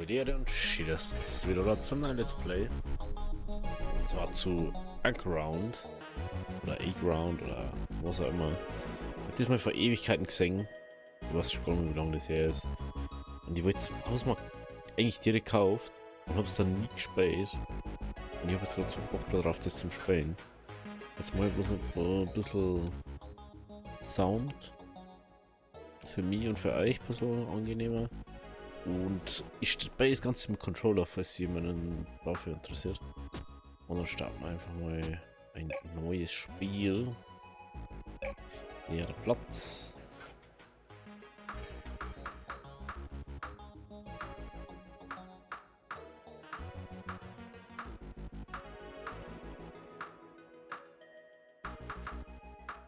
Lehre und Schiedest wieder da zum neuen Let's Play. Und zwar zu Aground oder A-Ground oder was auch immer. Ich hab diesmal vor Ewigkeiten gesehen. Du weißt schon, wie lange das her ist. Und ich wollte es Hausmarkt eigentlich direkt gekauft und hab's dann nie gespielt. Und ich habe jetzt gerade so Bock darauf, das zum Spielen. Jetzt mal bloß noch ein bisschen Sound für mich und für euch ein bisschen angenehmer. Und ich spiele das Ganze mit Controller, falls jemanden dafür interessiert. Und dann starten wir einfach mal ein neues Spiel. Leerer Platz.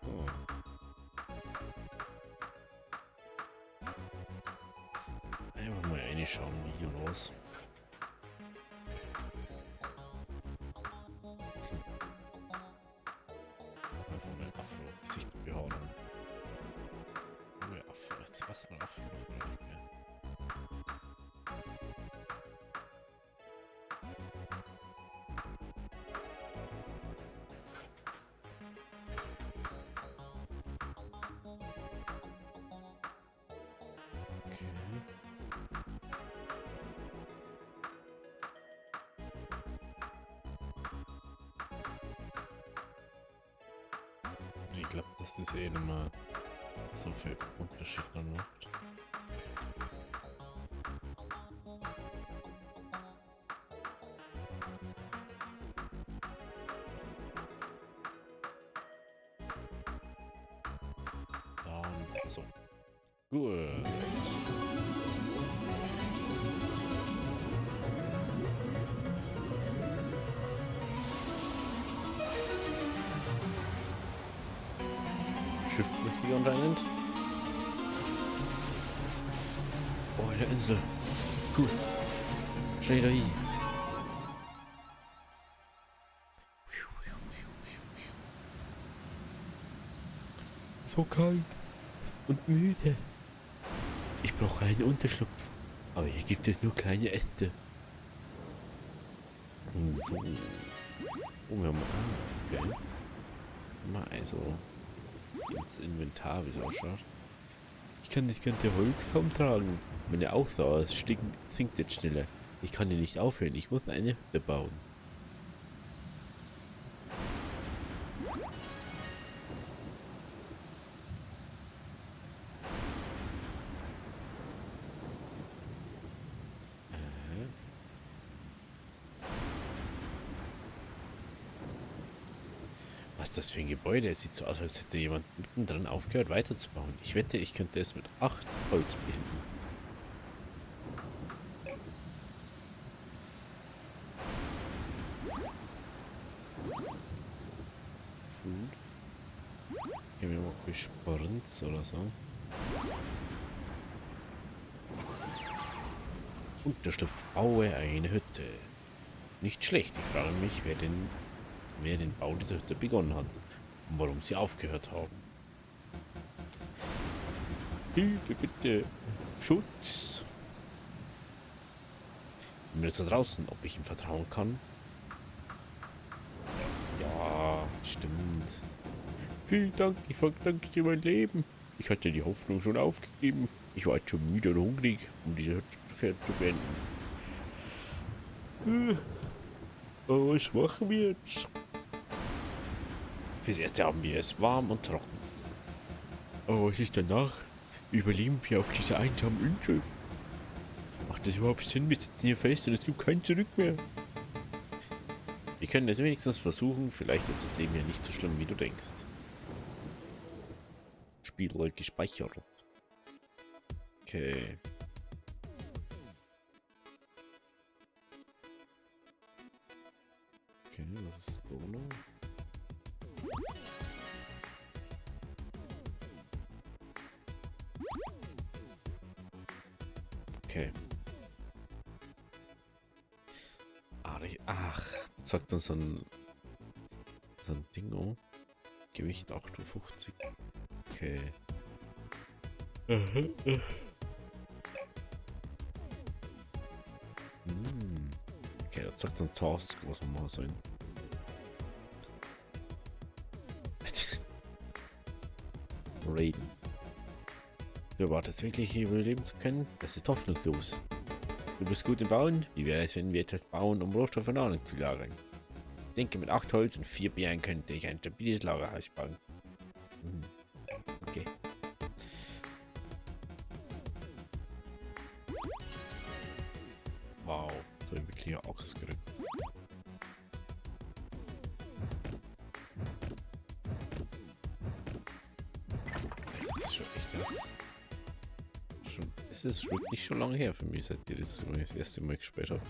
Oh. Einfach mal reinschauen, wie hier los. Einfach mal Afro-Gesicht behauen. Oh ja, Afro, jetzt passt mal Afro noch nicht mehr. Okay. Ich glaube, dass das eh nicht mehr so viel Unterschied dann macht. Dann so. Gut. Schiffbrüchig anscheinend. Oh, eine Insel. Cool. Schnell da hin. So kalt und müde. Ich brauche einen Unterschlupf. Aber hier gibt es nur kleine Äste. So. Oh, wir haben... okay. Mal also ins Inventar, wie es ausschaut. Ich kann das ganze Holz kaum tragen. Meine Ausdauer sinkt jetzt schneller. Ich kann hier nicht aufhören. Ich muss eine Hütte bauen. Was ist das für ein Gebäude? Es sieht so aus, als hätte jemand mittendrin aufgehört weiterzubauen. Ich wette, ich könnte es mit 8 Holz beenden. Gehen wir mal Sprints oder so. Unterschlupf, baue eine Hütte. Nicht schlecht. Ich frage mich, wer den Bau dieser Hütte begonnen hat und warum sie aufgehört haben. Hilfe bitte! Schutz! Ich bin jetzt da draußen, ob ich ihm vertrauen kann? Ja, stimmt. Vielen Dank, ich verdanke dir mein Leben. Ich hatte die Hoffnung schon aufgegeben. Ich war jetzt schon müde und hungrig, um diese Hütte zu beenden. Aber was machen wir jetzt? Fürs Erste haben wir es warm und trocken. Aber was ist danach? Überleben wir auf dieser einsamen Insel? Macht das überhaupt Sinn? Wir sitzen hier fest und es gibt kein Zurück mehr. Wir können es wenigstens versuchen. Vielleicht ist das Leben ja nicht so schlimm, wie du denkst. Spiel gespeichert. Okay. Okay, was ist Solo? Okay. Ach, sagt uns so ein Ding. Gewicht 58. Okay. Okay, das sagt dann Task, was wir machen sollen. Raiden. Du erwartest wirklich, hier überleben zu können? Das ist hoffnungslos. Du bist gut im Bauen? Wie wäre es, wenn wir etwas bauen, um Rohstoffe Nahrung zu lagern? Ich denke, mit 8 Holz und 4 Beeren könnte ich ein stabiles Lagerhaus bauen. Okay. Wow, so ein wirklicher Ochsgriff. Das ist schon echt krass. Es ist wirklich schon lange her für mich, seit ich das erste Mal gespielt habe.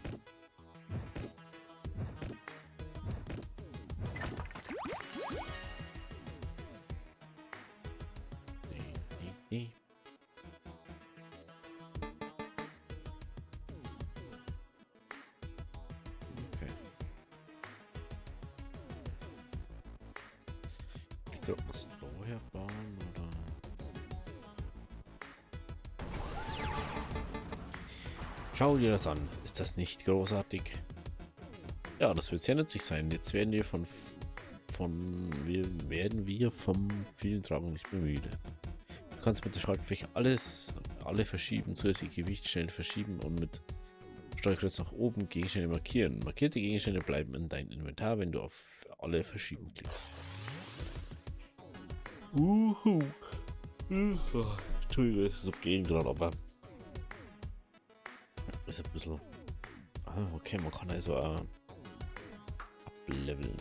Okay. Ich glaube, was vorher bauen oder. Schau dir das an. Ist das nicht großartig? Ja, das wird sehr nützlich sein. Jetzt werden wir vom vielen Tragen nicht mehr müde. Du kannst mit der Schaltfläche alle verschieben, zusätzliche Gewichtstellen verschieben und mit Steuerkreuz nach oben Gegenstände markieren. Markierte Gegenstände bleiben in deinem Inventar, wenn du auf alle verschieben klickst. Entschuldigung, es ist so gehen gerade, aber ist ein bisschen. Ah, okay, man kann also ableveln.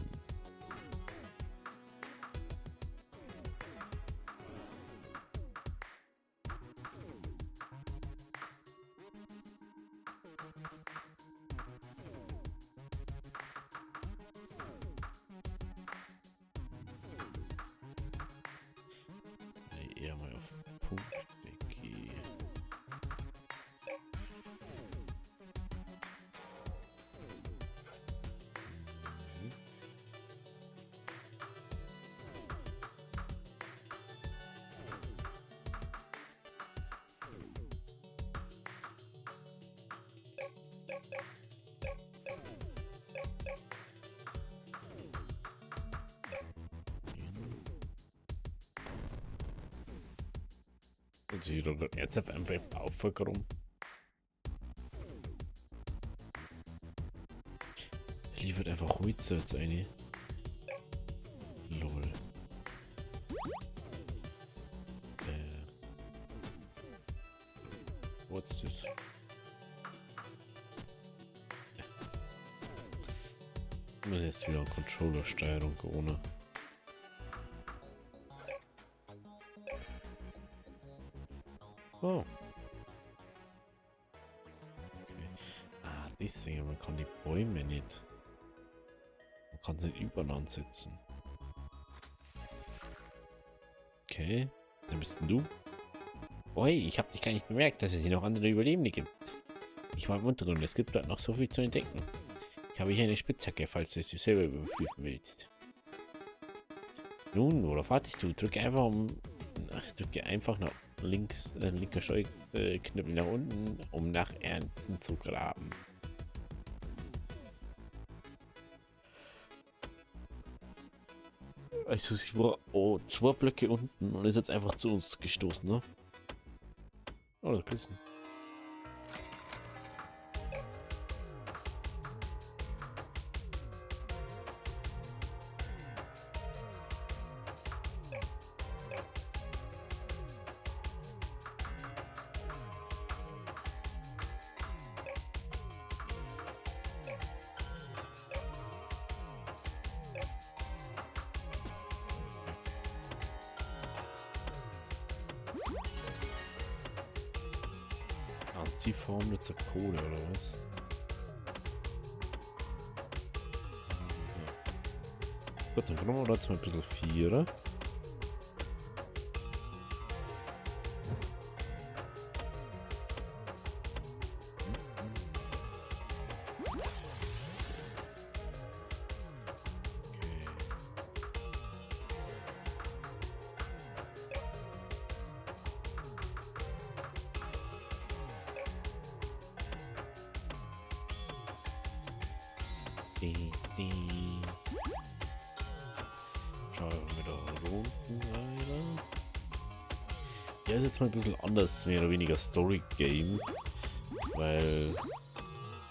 Eher mal auf Punkte gehen. Und sie jetzt auf einem Bevölkerung. Liefert einfach Holz jetzt eine. Lol. What's this? Ich muss jetzt wieder Controller-Steuerung ohne. Oh. Okay. Ah, deswegen, man kann die Bäume nicht. Man kann sie nicht übereinander setzen. Okay. Dann bist du. Oi, ich habe dich gar nicht bemerkt, dass es hier noch andere Überlebende gibt. Ich war im Untergrund, es gibt dort noch so viel zu entdecken. Ich habe hier eine Spitzhacke, falls du es dir selber überprüfen willst. Nun, worauf wartest du? Drücke einfach nach links, linker Steuerknüppel nach unten, um nach Ernten zu graben. Also sie war 2 Blöcke unten und ist jetzt einfach zu uns gestoßen, ne? Oh, das Küssen. Anziehform mit der Kohle oder was? Ja. Gut, dann können wir jetzt mal ein bisschen 4. Schauen wir da unten weiter. Ja, ist jetzt mal ein bisschen anders, mehr oder weniger Story-Game, weil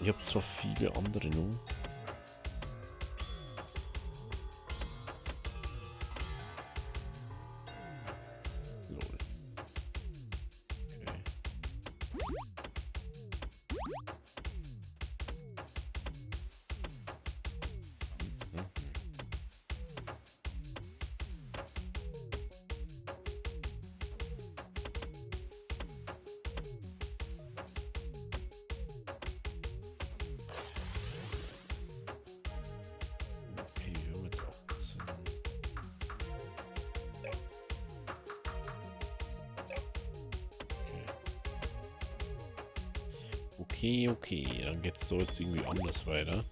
ich habe zwar viele andere nun. Lol. Okay. Mhm. Okay, wir haben jetzt 18. Okay, dann geht's so jetzt irgendwie anders weiter.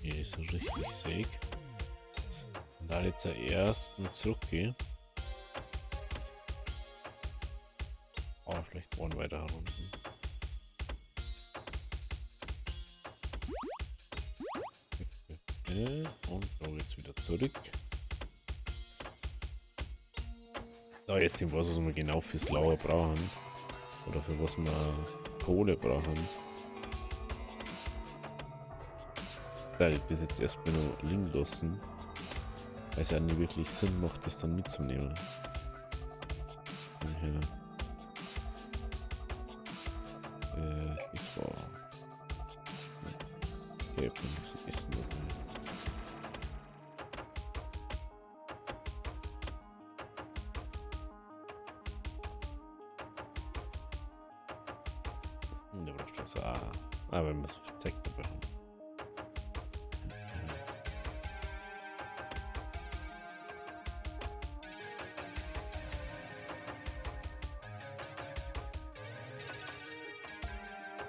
Hier ist er richtig sick. Und da jetzt erst mal zurückgehe. Oh, vielleicht wollen weiter herunten. Und so jetzt wieder zurück. Da jetzt sehen wir, was wir genau fürs Lauer brauchen. Oder für was wir Kohle brauchen. Weil ich das jetzt erstmal nur liegen lassen. Weil es ja nicht wirklich Sinn macht, das dann mitzunehmen. Ja. Das war. Okay, ich kann nichts essen. Da braucht was. Wenn wir so viel Zeit dabei haben.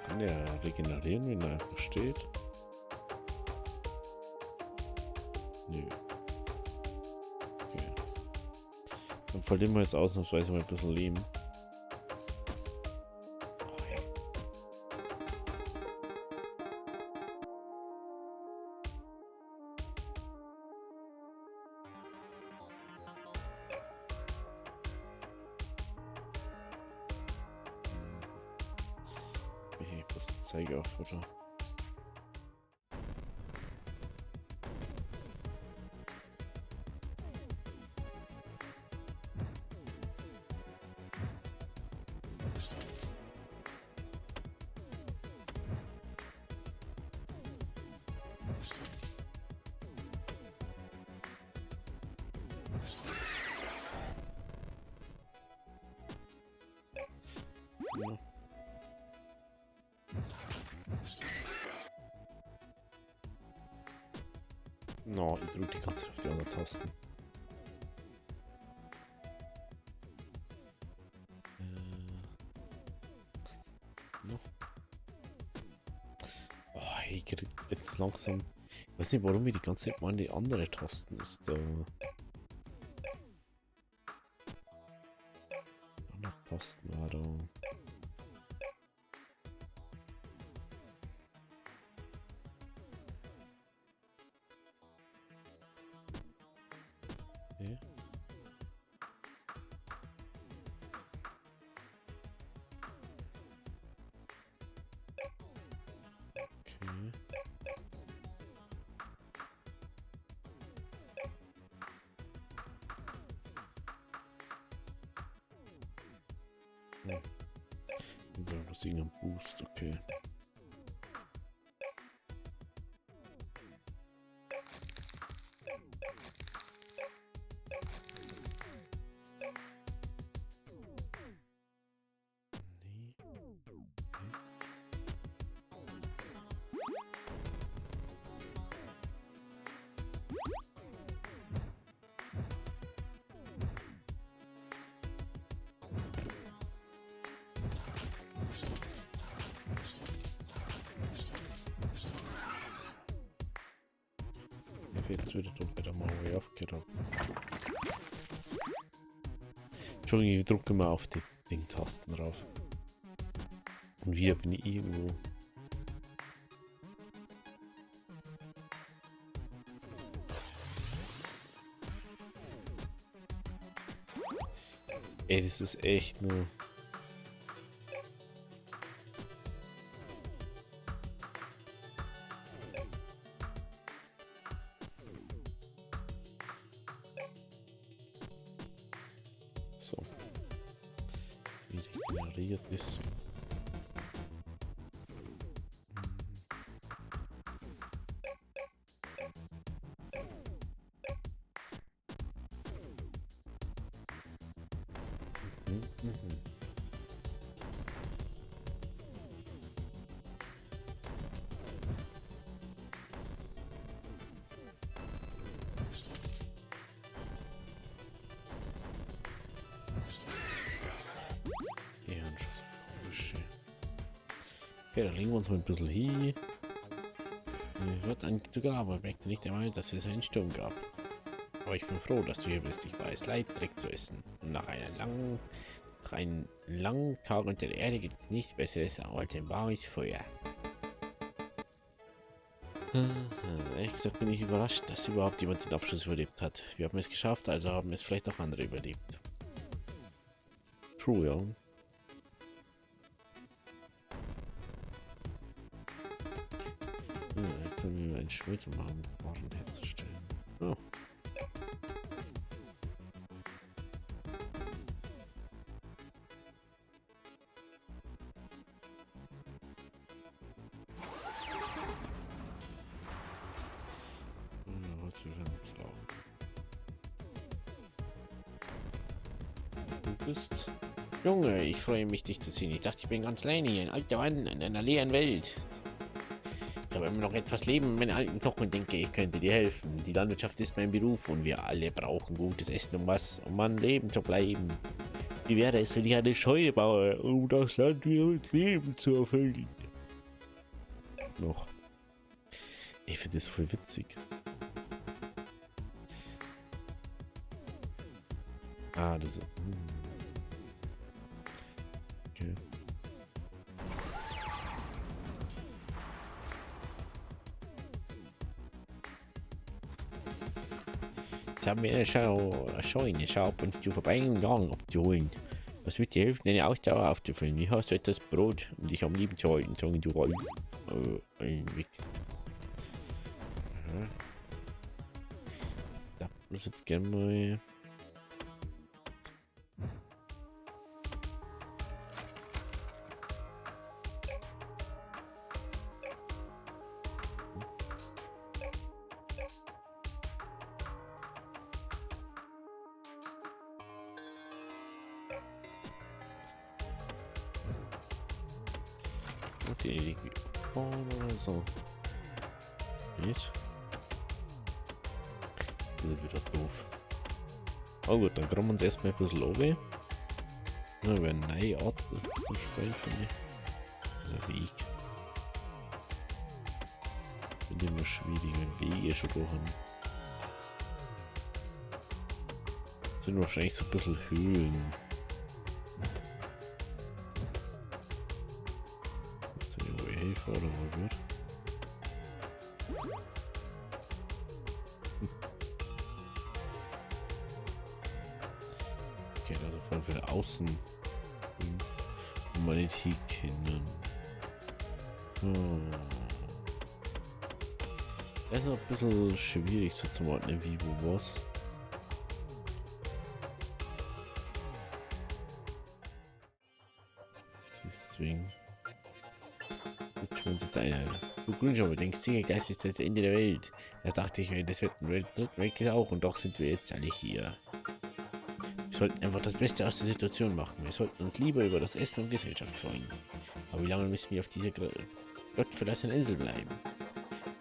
Kann der regenerieren, wenn er einfach steht? Nö. Okay. Dann verlieren wir jetzt ausnahmsweise mal ein bisschen Leben. Okay, was zeige auf, oder? Ja. No, ich drücke die ganze Zeit auf die anderen Tasten. Noch. Oh, ich krieg jetzt langsam. Ich weiß nicht, warum ich die ganze Zeit meine andere Tasten ist da. Andere Tasten war da. Okay. Okay. Hm. Das irgendein Boost, okay. Jetzt wird doch wieder mal way aufgeraubt. Entschuldigung, ich drücke mal auf die Ding-Tasten drauf. Und wieder bin ich irgendwo. Ey, das ist echt nur... So. Wie generiert ist. Mhm. Ja, komisch. Okay, dann legen wir uns mal ein bisschen hin. Wird ein Graber merkte nicht einmal, dass es einen Sturm gab. Aber ich bin froh, dass du hier bist. Ich weiß, Leid Dreck zu essen. Und nach einem langen Tag unter der Erde gibt es nichts Besseres als ein warmes Feuer. Ehrlich gesagt bin ich überrascht, dass überhaupt jemand den Abschluss überlebt hat. Wir haben es geschafft, also haben es vielleicht auch andere überlebt. True, ja. Ja, können wir einen Schmelz machen, um Waren herzustellen. Oh. Du bist... Junge, ich freue mich, dich zu sehen. Ich dachte, ich bin ganz alleine hier, ein alter Mann in einer leeren Welt. Ich habe immer noch etwas Leben in meinen alten Knochen und denke, ich könnte dir helfen. Die Landwirtschaft ist mein Beruf und wir alle brauchen gutes Essen, um am Leben zu bleiben. Wie wäre es, wenn ich eine Scheune baue, um das Land wieder mit Leben zu erfüllen? Noch. Ich finde das voll witzig. Ah, das ist... Okay. Ich habe mir eine Scheune Schaub und zu vorbeigegangen, um abzuholen. Was wird dir helfen, deine Ausdauer aufzufüllen? Wie hast du etwas Brot, um dich am Leben zu halten, sagen du Rollen? Einwächst. Da muss jetzt gerne mal. Okay, irgendwie vorne oder so. Nicht? Das ist wieder doof. Oh gut, dann kommen wir uns erstmal ein bisschen oben. Na, wir eine neue Art zum Spielen, finde ich. Der Weg. Finde ich immer schwierig, wenn Wege schon durch haben. Sind wahrscheinlich so ein bisschen Höhlen. Hilfe oder wo wird? Okay, also von wieder außen. Und man nicht hier kennen. Das ist noch ein bisschen schwierig so zu ordnen, wie wo was. Deswegen. Jetzt eine. Du Grünschauer denkst, Singegeist ist das Ende der Welt. Da dachte ich mir, das wird ein Dritten Weltkrieg auch und doch sind wir jetzt alle hier. Wir sollten einfach das Beste aus der Situation machen. Wir sollten uns lieber über das Essen und Gesellschaft freuen. Aber wie lange müssen wir auf dieser gottverlassenen Insel bleiben?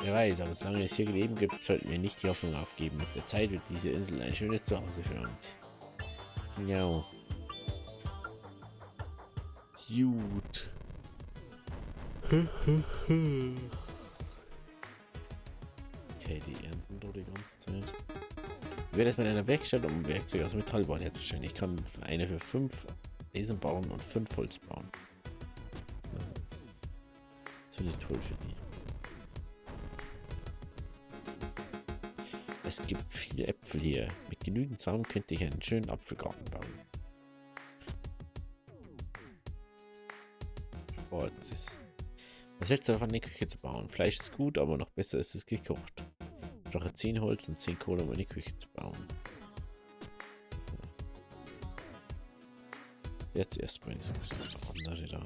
Wer weiß, aber solange es hier Leben gibt, sollten wir nicht die Hoffnung aufgeben. Mit der Zeit wird diese Insel ein schönes Zuhause für uns. Ja. Gut. Okay, die ernten doch die ganze Zeit. Ich werde es mit einer Werkstatt, um Werkzeuge aus Metallbau herzustellen. Ich kann eine für 5 Eisen bauen und 5 Holz bauen. Das finde ich toll für die. Es gibt viele Äpfel hier. Mit genügend Samen könnte ich einen schönen Apfelgarten bauen. Oh, das ist. Was hältst du davon, eine Küche zu bauen? Fleisch ist gut, aber noch besser ist es gekocht. Ich brauche 10 Holz und 10 Kohle, um eine Küche zu bauen. Jetzt erstmal das andere da.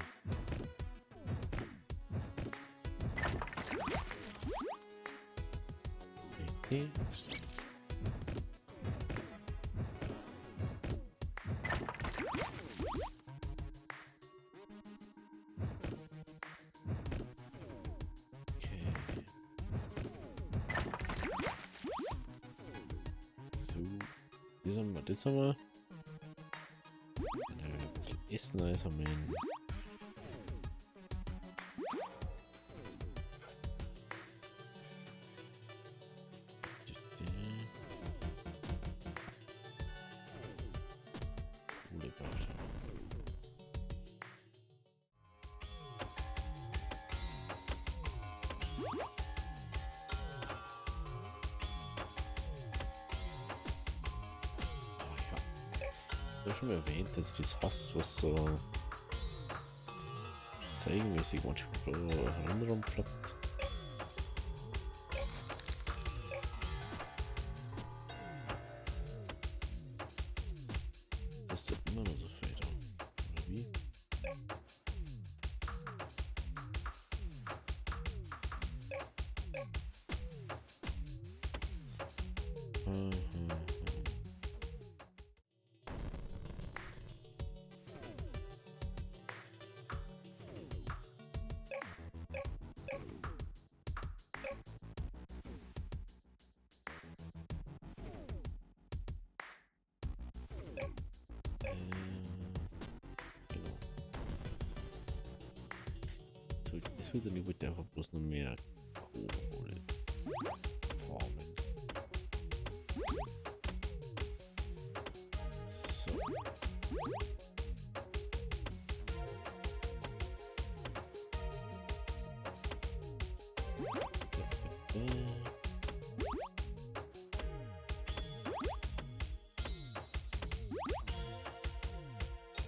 Okay. Das haben wir. Ein bisschen Essen, das haben wir hin. Ich habe schon mal erwähnt, dass ich das hasse, was so zeigenmäßig manchmal herumflappt. Das ist immer noch so Felder. Oder wie? Genau. Es wird dann über einfach bloß noch mehr Kohle formen. So.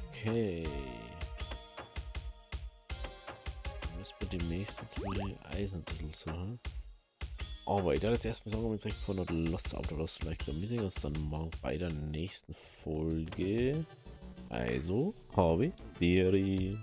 Okay. Was bei demnächst jetzt mal Eisen ein bisschen so, hm? Aber ich werde jetzt erstmal sagen, ob ich von der Lost Auto Lost like. Wir sehen uns dann morgen bei der nächsten Folge. Also, habe Theorie.